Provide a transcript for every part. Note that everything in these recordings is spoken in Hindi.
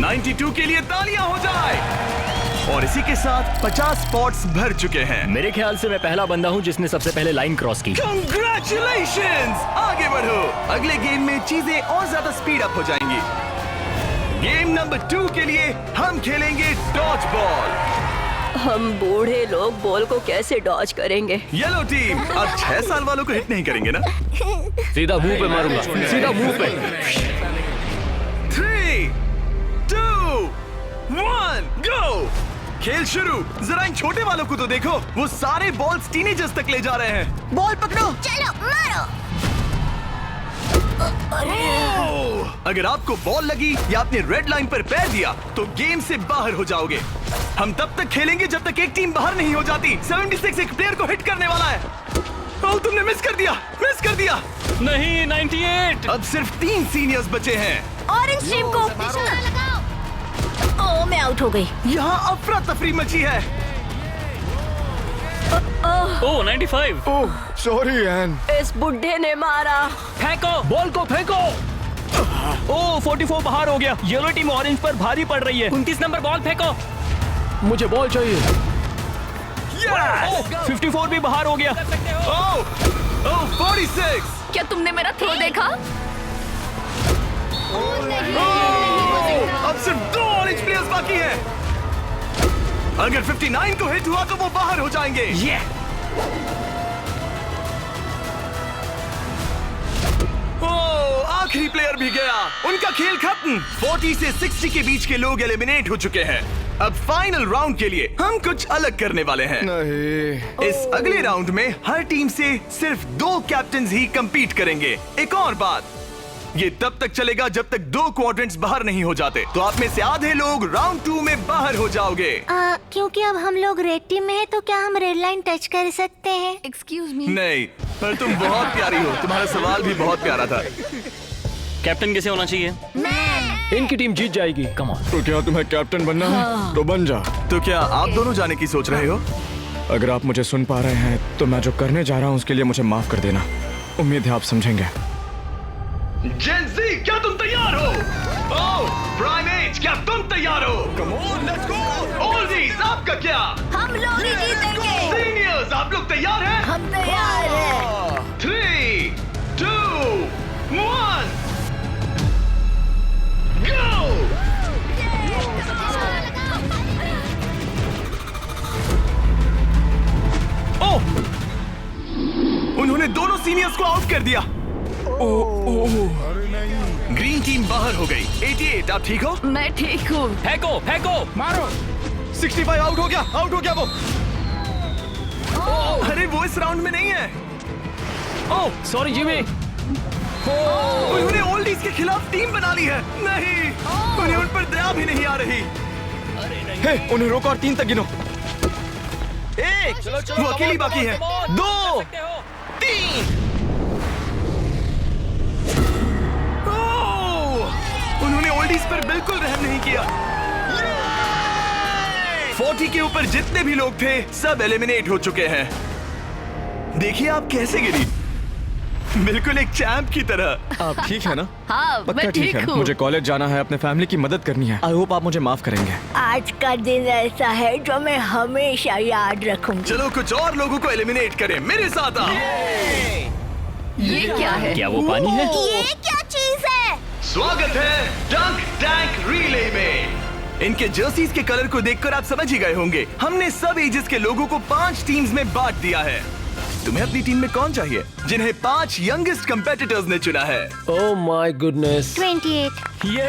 92 के लिए तालियां हो जाए। और इसी के साथ 50 स्पॉट्स भर चुके हैं। मेरे ख्याल से मैं पहला बंदा हूँ जिसने सबसे पहले लाइन क्रॉस की। Congratulations! आगे बढ़ो। अगले गेम में चीजें और ज्यादा स्पीड अप हो जाएंगी। गेम नंबर 2 के लिए हम खेलेंगे डॉज बॉल। हम बूढ़े लोग बॉल को कैसे डॉज करेंगे? येलो टीम अब 6 साल वालों को हिट नहीं करेंगे ना? सीधा मुंह पे मारूंगा, सीधा मुंह पे। 3, 2, 1, गो! खेल शुरू। जरा इन छोटे वालों को तो देखो, वो सारे बॉल्स टीनेजर्स तक ले जा रहे हैं। बॉल पकड़ो। चलो मारो। अगर आपको बॉल लगी या आपने रेड लाइन पर पैर दिया तो गेम से बाहर हो जाओगे। हम तब तक खेलेंगे जब तक एक टीम बाहर नहीं हो जाती। 76 एक प्लेयर को हिट करने वाला है। ओह, तुमने मिस कर दिया। नहीं, 98। अब सिर्फ 3 सीनियर्स बचे हैं। ऑरेंज टीम को निशाना लगाओ। ओह, मैं आउट हो गई। यहाँ अफरा तफरी मची है। ओह, 95। ओह, सॉरी एन। इस बुड्ढे ने मारा। फेंको, बॉल को फेंको। ओह, 44 बाहर हो गया। येलो टीम ऑरेंज पर भारी पड़ रही है। 29 नंबर बॉल फेंको। मुझे बॉल चाहिए। Yes! 54 भी बाहर हो गया। ओह, 46। क्या तुमने मेरा थ्रो देखा? अब सिर्फ 2 ऑरेंज प्लेयर्स बाकी हैं। अगर 59 को हिट हुआ तो वो बाहर हो जाएंगे। ओह, आखिरी प्लेयर भी गया। उनका खेल खत्म। 40 से 60 के बीच के लोग एलिमिनेट हो चुके हैं। अब फाइनल राउंड के लिए हम कुछ अलग करने वाले हैं। नहीं। इस अगले राउंड में हर टीम से सिर्फ 2 कैप्टन्स ही compete करेंगे। एक और बात, ये तब तक चलेगा जब तक 2 क्वाड्रेंट्स बाहर नहीं हो जाते। तो आप में से आधे लोग राउंड 2 में बाहर हो जाओगे। क्योंकि अब हम लोग रेड टीम में हैं, तो क्या हम रेड लाइन टच कर सकते हैं? Excuse me. नहीं, पर तुम बहुत प्यारी हो। तुम्हारा सवाल भी बहुत प्यारा था। कैप्टन कैसे होना चाहिए? मैं इनकी टीम जीत जाएगी। Come on. तो क्या तुम्हें कैप्टन बनना है? तो बन जा। तो क्या आप दोनों जाने की सोच रहे हो? अगर आप मुझे सुन पा रहे हैं तो मैं जो करने जा रहा हूँ उसके लिए मुझे माफ कर देना। उम्मीद है आप समझेंगे। जेन ज़ी, क्या तुम तैयार हो? ओह, प्राइमेट, क्या तुम तैयार हो? Come on, let's go. Oldies, आपका क्या? हम लोग ही जीतेंगे। सीनियर्स, आप लोग तैयार हैं? हम तैयार हैं। 3, 2, 1, go! ओह! उन्होंने दोनों सीनियर्स को आउट कर दिया। ग्रीन टीम बाहर हो गई। 88, आप ठीक हो? मैं ठीक हूँ। फेंको, फेंको। मारो। 65 आउट हो गया वो। अरे वो इस राउंड में नहीं है। ओह, सॉरी जिमी। उन्होंने ओल्डीज के खिलाफ टीम बना ली है। नहीं, उन्हें उन पर दया भी नहीं आ रही। हे, उन्हें रोको और 3 तक गिनो। 1, वो अकेली बाकी है। 2, 3। उन्होंने ओल्डीज पर बिल्कुल रहम नहीं किया। 40 के ऊपर जितने भी लोग थे सब एलिमिनेट हो चुके हैं। देखिए आप कैसे गिरी, बिल्कुल एक चैंप की तरह। आप ठीक है ना? हाँ, पक्का मैं ठीक है। हूँ। मुझे कॉलेज जाना है, अपने फैमिली की मदद करनी है। आई होप आप मुझे माफ करेंगे। आज का दिन ऐसा है जो मैं हमेशा याद रखूंगी। चलो कुछ और लोगों को एलिमिनेट करें। मेरे साथ आओ। ये क्या है? क्या वो पानी है? ये क्या चीज है? स्वागत है डंक टैंक रिले में। इनके जर्सीज के कलर को देखकर आप समझ ही गए होंगे। हमने सब एजेस के लोगों को 5 टीम्स में बांट दिया है। तुम्हें अपनी टीम में कौन चाहिए? जिन्हें 5 यंगेस्ट कंपेटिटर्स ने चुना है। Oh my goodness. 28। ये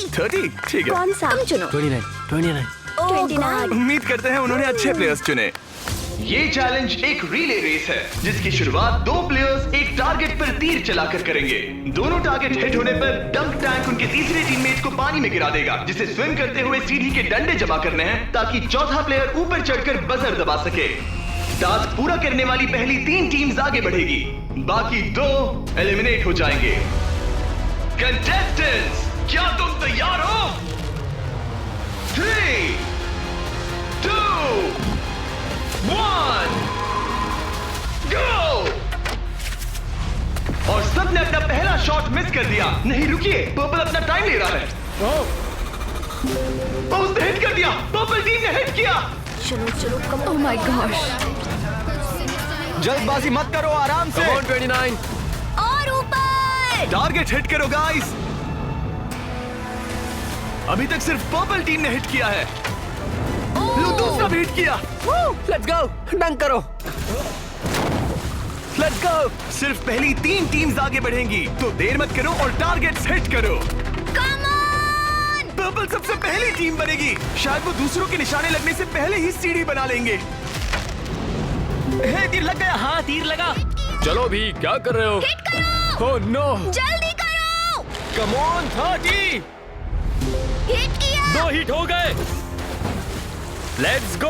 30, ठीक है। कौन सा? तुम चुनो। 29। 29। उम्मीद करते हैं उन्होंने अच्छे प्लेयर्स चुने। ये चैलेंज एक रिले रेस है जिसकी शुरुआत 2 प्लेयर्स एक टारगेट पर तीर चलाकर करेंगे। दोनों टारगेट हिट होने पर डंक टैंक उनके तीसरे टीममेट को पानी में गिरा देगा, जिसे स्विम करते हुए सीढ़ी के डंडे जमा करने हैं ताकि चौथा प्लेयर ऊपर चढ़कर बजर दबा सके। टास्क पूरा करने वाली पहली 3 टीम्स आगे बढ़ेगी, बाकी 2 एलिमिनेट हो जाएंगे। कंटेस्टेंट्स, क्या तुम तैयार हो? 3, 2, 1, go! और सबने अपना पहला शॉट मिस कर दिया। नहीं रुकिए, पर्पल अपना टाइम ले रहा है। उसने हिट कर दिया। पर्पल टीम ने हिट किया। चलो चलो कम। Oh my gosh. जल्दबाजी मत करो, आराम से। 29। और ऊपर। टारगेट हिट करो गाइस। अभी तक सिर्फ पर्पल टीम ने हिट किया है। लो दूसरा भी हिट किया। लेट्स गो, डंक करो। Let's go. सिर्फ पहली 3 टीम्स आगे बढ़ेंगी, तो देर मत करो और टारगेट्स हिट करो। Come on. पर्पल सबसे पहली टीम बनेगी। शायद वो दूसरों के निशाने लगने से पहले ही सीढ़ी बना लेंगे। हे, तीर लग गया। हाँ, तीर लगा। चलो भी, क्या कर रहे हो? हिट करो। ओह नो, जल्दी करो। Come on, 30। हिट किया। 2 हिट हो गए। Let's go,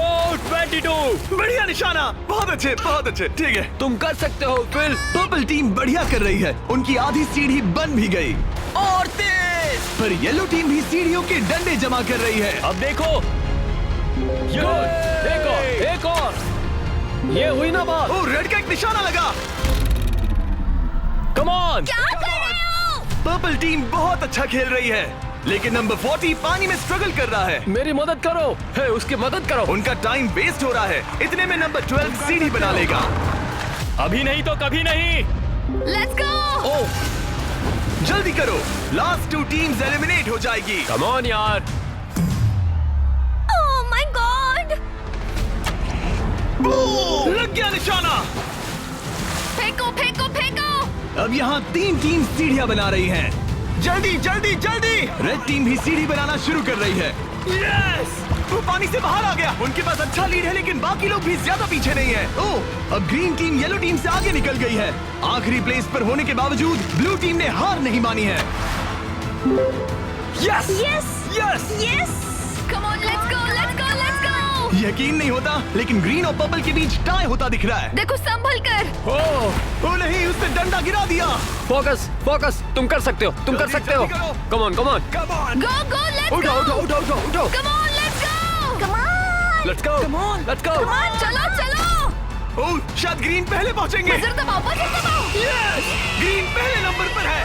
22। बढ़िया निशाना। बहुत अच्छे, बहुत अच्छे। ठीक है, तुम कर सकते हो फिल। पर्पल टीम बढ़िया कर रही है। उनकी आधी सीढ़ी बन भी गई, और तेज। पर येलो टीम भी सीढ़ियों के डंडे जमा कर रही है। अब देखो। एक और। ये हुई ना बात। ओ, रेड का एक निशाना लगा। Come on. क्या कर रहे हो? पर्पल टीम बहुत अच्छा खेल रही है, लेकिन नंबर 40 पानी में स्ट्रगल कर रहा है। मेरी मदद करो। हे, उसकी मदद करो। उनका टाइम वेस्ट हो रहा है। इतने में नंबर 12 सीढ़ी बना लेगा। अभी नहीं तो कभी नहीं। Let's go. ओह, जल्दी करो, लास्ट 2 टीम्स एलिमिनेट हो जाएगी। कम ऑन यार। Oh my God. लग गया निशाना। फेंको फेंको फेंको। अब यहाँ 3 टीम सीढ़ियाँ बना रही हैं। जल्दी जल्दी जल्दी। रेड टीम भी सीढ़ी बनाना शुरू कर रही है। यस, वो पानी से बाहर आ गया। उनके पास अच्छा लीड है, लेकिन बाकी लोग भी ज्यादा पीछे नहीं है। ओह, अब ग्रीन टीम येलो टीम से आगे निकल गई है। आखिरी प्लेस पर होने के बावजूद ब्लू टीम ने हार नहीं मानी है। Yes yes yes. Yes. Come on, let's go let's go let's go. यकीन नहीं होता, लेकिन ग्रीन और पर्पल के बीच टाई होता दिख रहा है। देखो संभल कर। ओह नहीं, उसने डंडा गिरा दिया। Focus focus. तुम कर सकते हो, तुम कर जल्दी, सकते हो। जल्दी करो। Come on, come on. Come on. Go go let's उठो गो। उठो उठो उठो उठो। Come on let's go. Come on. Let's go, come on, let's go. Come on, चलो चलो। ओह, शायद ग्रीन पहले पहुंचेंगे। बजर दबाओ बजर दबाओ। यस, ग्रीन पहले नंबर पर है।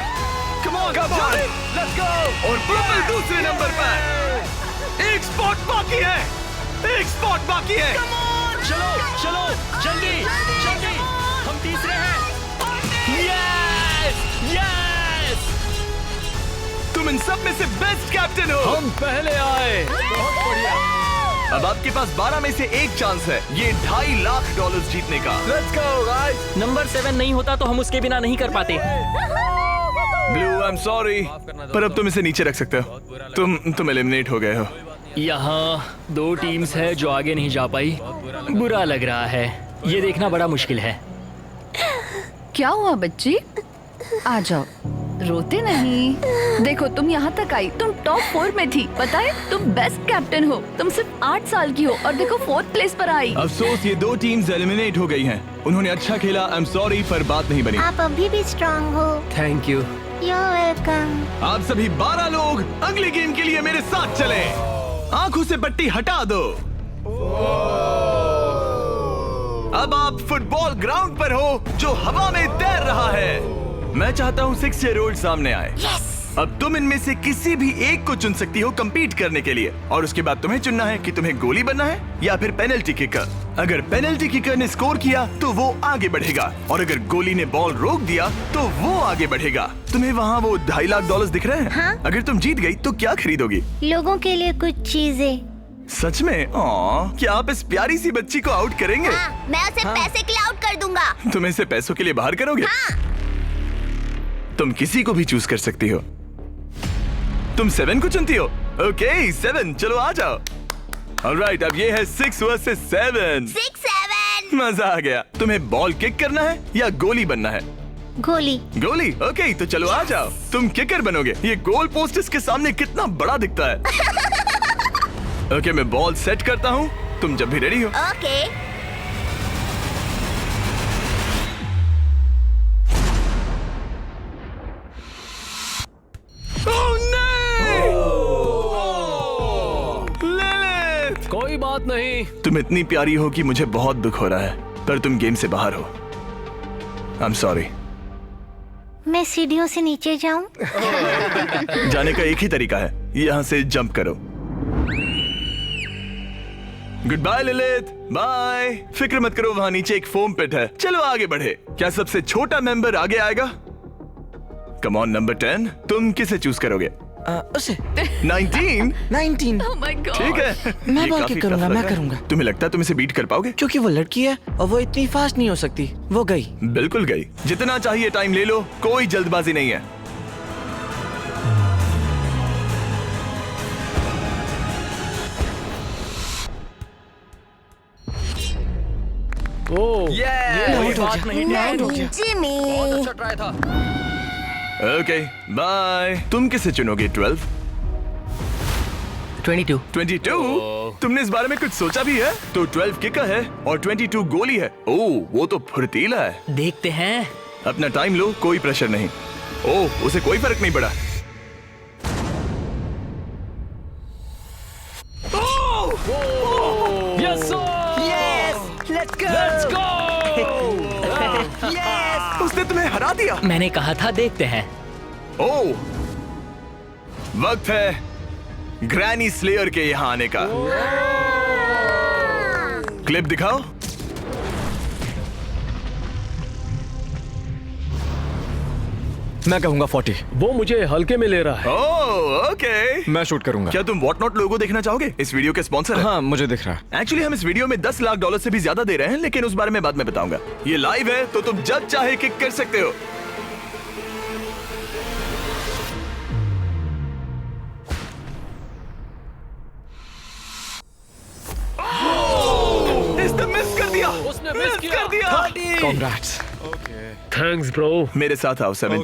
Come on, let's go. और पर्पल दूसरे नंबर पर। एक स्पॉट बाकी है, एक स्पॉट बाकी है। चलो चलो, जल्दी जल्दी। हम तीसरे हैं। Yes yes. तुम इन सब में से बेस्ट कैप्टन हो। हम पहले आए। बहुत बढ़िया। अब आपके पास 12 में से 1 चांस है ये $2.5 लाख जीतने का। Let's go guys. नंबर 7 नहीं होता तो हम उसके बिना नहीं कर पाते। ब्लू, आई एम सॉरी, पर अब तुम इसे नीचे रख सकते हो। तुम एलिमिनेट हो गए हो। यहाँ 2 टीम्स है जो आगे नहीं जा पाई। बुरा लग रहा है। ये देखना बड़ा मुश्किल है। क्या हुआ बच्ची? आ जाओ, रोते नहीं। देखो तुम यहाँ तक आई, तुम टॉप 4 में थी। पता है तुम बेस्ट कैप्टन हो। तुम सिर्फ 8 साल की हो और देखो 4th प्लेस पर आई। अफसोस, ये 2 टीम्स एलिमिनेट हो गई हैं। उन्होंने अच्छा खेला, आई एम सॉरी, पर बात नहीं बनी। आप अभी भी स्ट्रांग हो। Thank you. You're welcome। आप सभी 12 लोग अगले गेम के लिए मेरे साथ चलें। आंखों से पट्टी हटा दो। अब आप फुटबॉल ग्राउंड पर हो जो हवा में तैर रहा है। मैं चाहता हूँ 6 ईयर ओल्ड सामने आए। अब तुम इनमें से किसी भी एक को चुन सकती हो compete करने के लिए, और उसके बाद तुम्हें चुनना है कि तुम्हें गोली बनना है या फिर पेनल्टी किकर। अगर पेनल्टी किकर ने स्कोर किया तो वो आगे बढ़ेगा, और अगर गोली ने बॉल रोक दिया तो वो आगे बढ़ेगा। तुम्हें वहाँ वो $2.5 लाख दिख रहे हैं? हाँ। अगर तुम जीत गई तो क्या खरीदोगी? लोगों के लिए कुछ चीजें। सच में? क्या आप इस प्यारी सी बच्ची को आउट करेंगे? हाँ, मैं उसे पैसे के लिए आउट कर दूंगा। तुम इसे पैसों के लिए बाहर करोगे? हाँ। तुम किसी को भी चूज कर सकती हो। तुम 7 को चुनती हो? ओके 7, चलो आ जाओ। ऑलराइट, अब ये है 6 वर्सेस 7। 6-7। मजा आ गया। तुम्हें बॉल किक करना है या गोली बनना है? गोली। गोली? ओके, तो चलो आ जाओ। तुम किकर बनोगे। ये गोल पोस्ट इसके सामने कितना बड़ा दिखता है। ओके, मैं बॉल सेट करता हूँ, तुम जब भी रेडी हो। ओके। कोई बात नहीं। तुम इतनी प्यारी हो कि मुझे बहुत दुख हो रहा है, पर तुम गेम से बाहर हो। I am sorry. मैं सीढ़ियों से नीचे जाऊं? जाने का एक ही तरीका है, यहाँ से जंप करो। Good bye Lilith, bye. फिक्र मत करो, वहां नीचे एक फोम पिट है। चलो आगे बढ़े। क्या सबसे छोटा मेंबर आगे आएगा? कम ऑन नंबर 10, तुम किसे चूज करोगे? उसे 19? 19। Oh my God. ठीक है, मैं ये बॉल काफी किक करूंगा, tough लग मैं रहा है। करूंगा। तुम्हें लगता है तुम इसे बीट कर पाओगे? क्योंकि वो लड़की है और वो इतनी फास्ट नहीं हो सकती। वो गई। बिल्कुल गई। जितना चाहिए टाइम ले लो, कोई जल्दबाजी नहीं है। कोई बात नहीं, आउट हो गया। जिमी अच्छा ट्राई था। Okay bye. तुम किसे चुनोगे? 12? 22। 22? तुमने इस बारे में कुछ सोचा भी है? तो 12 किकर है और 22 गोली है। ओह, वो तो फुर्तीला है। देखते हैं। अपना टाइम लो, कोई प्रेशर नहीं। ओह, उसे कोई फर्क नहीं पड़ा। Yes sir, let's go. उसने तुम्हें हरा दिया। मैंने कहा था देखते हैं। ओह, वक्त है ग्रैनी स्लेयर के यहाँ आने का। क्लिप दिखाओ। मैं कहूंगा 40। वो मुझे हल्के में ले रहा है। ओह, ओके। मैं शूट करूंगा। क्या तुम वॉट नॉट लोगो देखना चाहोगे? इस वीडियो के स्पॉन्सर हैं। हाँ, मुझे दिख रहा है। एक्चुअली हम इस वीडियो में $10 लाख से भी ज्यादा दे रहे हैं, लेकिन उस बारे में बाद में बताऊंगा। ये लाइव है तो तुम जब चाहे किक कर सकते हो। इसने मिस कर दिया। उसने मिस किया। कर दिया। Congrats. Thanks bro. मेरे साथ आओ 17।